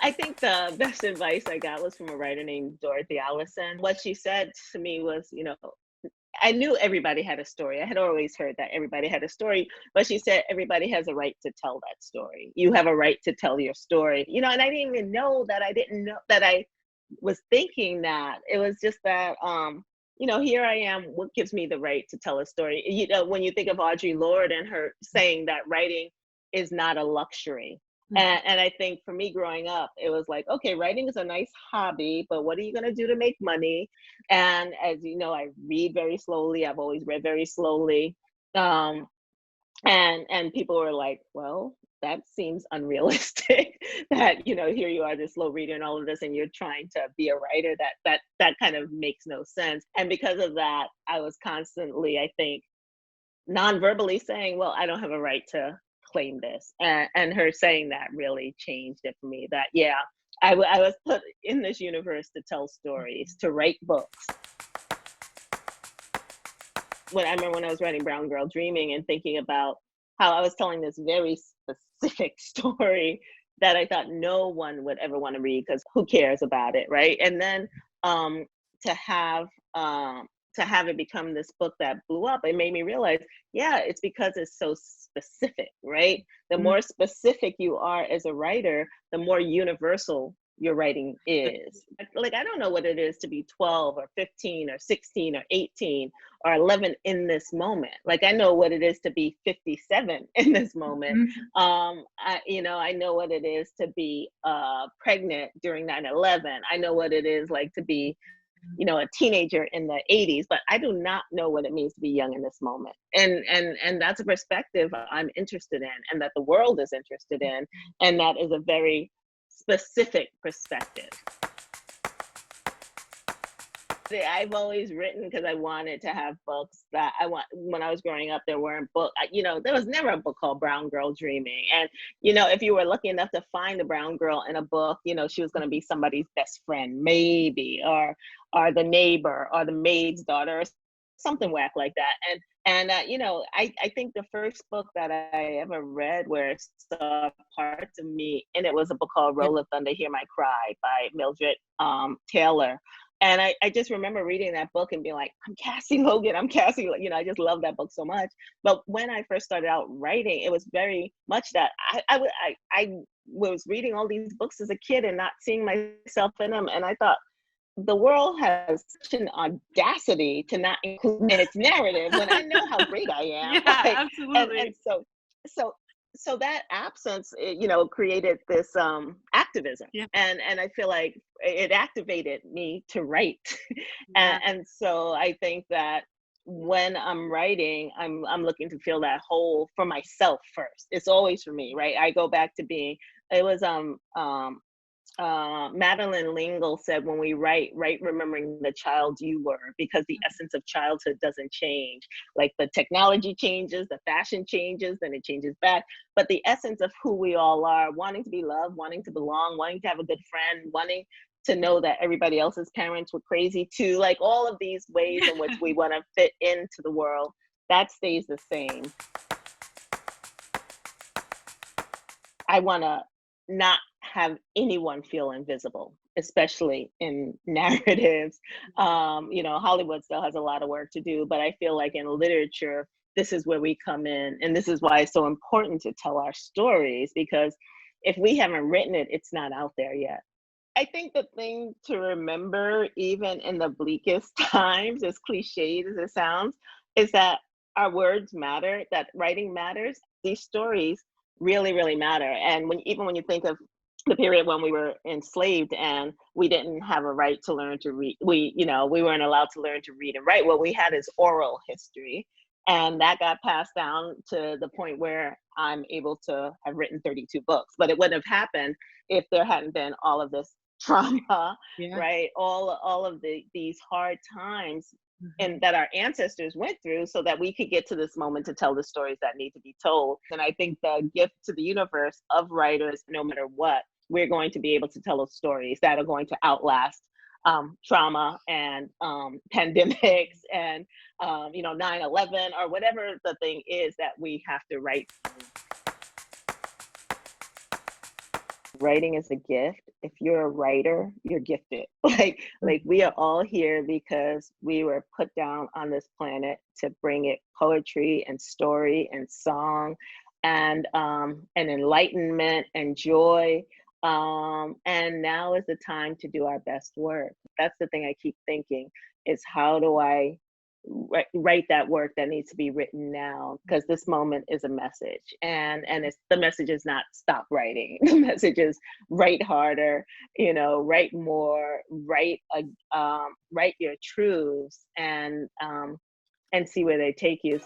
I think the best advice I got was from a writer named Dorothy Allison. What she said to me was, I knew everybody had a story. I had always heard that everybody had a story, but she said everybody has a right to tell that story. You have a right to tell your story, and I didn't even know that I didn't know that I was thinking that. It was just that, here I am. What gives me the right to tell a story? When you think of Audre Lorde and her saying that writing is not a luxury. And I think for me growing up, it was like, okay, writing is a nice hobby, but what are you going to do to make money? And as you know, I read very slowly. I've always read very slowly. Um, and people were like, well, that seems unrealistic that, here you are, this slow reader and all of this, and you're trying to be a writer. That kind of makes no sense. And because of that, I was constantly, I think, non-verbally saying, well, I don't have a right to claim this. And her saying that really changed it for me, that, yeah, I was put in this universe to tell stories, to write books. I remember when I was writing Brown Girl Dreaming and thinking about how I was telling this very specific story that I thought no one would ever want to read, because who cares about it, right? And then to have it become this book that blew up, it made me realize, yeah, it's because it's so specific, right? The more specific you are as a writer, the more universal your writing is. Like, I don't know what it is to be 12 or 15 or 16 or 18 or 11 in this moment. Like, I know what it is to be 57 in this moment. I know what it is to be pregnant during 9/11. I know what it is like to be a teenager in the 80s, but I do not know what it means to be young in this moment. And that's a perspective I'm interested in, and that the world is interested in, and that is a very specific perspective. I've always written because I wanted to have books that when I was growing up, there weren't books, there was never a book called Brown Girl Dreaming. And, if you were lucky enough to find a brown girl in a book, she was going to be somebody's best friend, maybe, or the neighbor, or the maid's daughter, or something whack like that. And I think the first book that I ever read where it saw parts of me, and it was a book called Roll of Thunder, Hear My Cry by Mildred Taylor. And I just remember reading that book and being like, I'm Cassie Logan, I just love that book so much. But when I first started out writing, it was very much that I was reading all these books as a kid and not seeing myself in them. And I thought, the world has such an audacity to not include in its narrative when I know how great I am. Yeah, like, absolutely. And so that absence, created this activism. Yeah. And I feel like it activated me to write. Yeah. And so I think that when I'm writing, I'm looking to fill that hole for myself first. It's always for me, right? I go back to it was Madeline L'Engle said, when we write remembering the child you were, because the essence of childhood doesn't change. Like, the technology changes, the fashion changes, then it changes back. But the essence of who we all are, wanting to be loved, wanting to belong, wanting to have a good friend, wanting to know that everybody else's parents were crazy too, like all of these ways in which we want to fit into the world, that stays the same. I want to not have anyone feel invisible, especially in narratives. Hollywood still has a lot of work to do, but I feel like in literature, this is where we come in. And this is why it's so important to tell our stories, because if we haven't written it, it's not out there yet. I think the thing to remember, even in the bleakest times, as cliched as it sounds, is that our words matter, that writing matters. These stories really, really matter. And even when you think of the period when we were enslaved and we didn't have a right to learn to read, we weren't allowed to learn to read and write. What we had is oral history. And that got passed down to the point where I'm able to have written 32 books. But it wouldn't have happened if there hadn't been all of this trauma, right? All of these hard times and that our ancestors went through, so that we could get to this moment to tell the stories that need to be told. And I think the gift to the universe of writers, no matter what, we're going to be able to tell those stories that are going to outlast trauma and pandemics and 9/11 or whatever the thing is that we have to write. writing is a gift. If you're a writer, you're gifted. Like we are all here because we were put down on this planet to bring it poetry and story and song and enlightenment and joy. And now is the time to do our best work. That's the thing I keep thinking is how do I write that work that needs to be written now, because this moment is a message, and it's the message is not stop writing. The message is write harder, write more, write your truths, and see where they take you.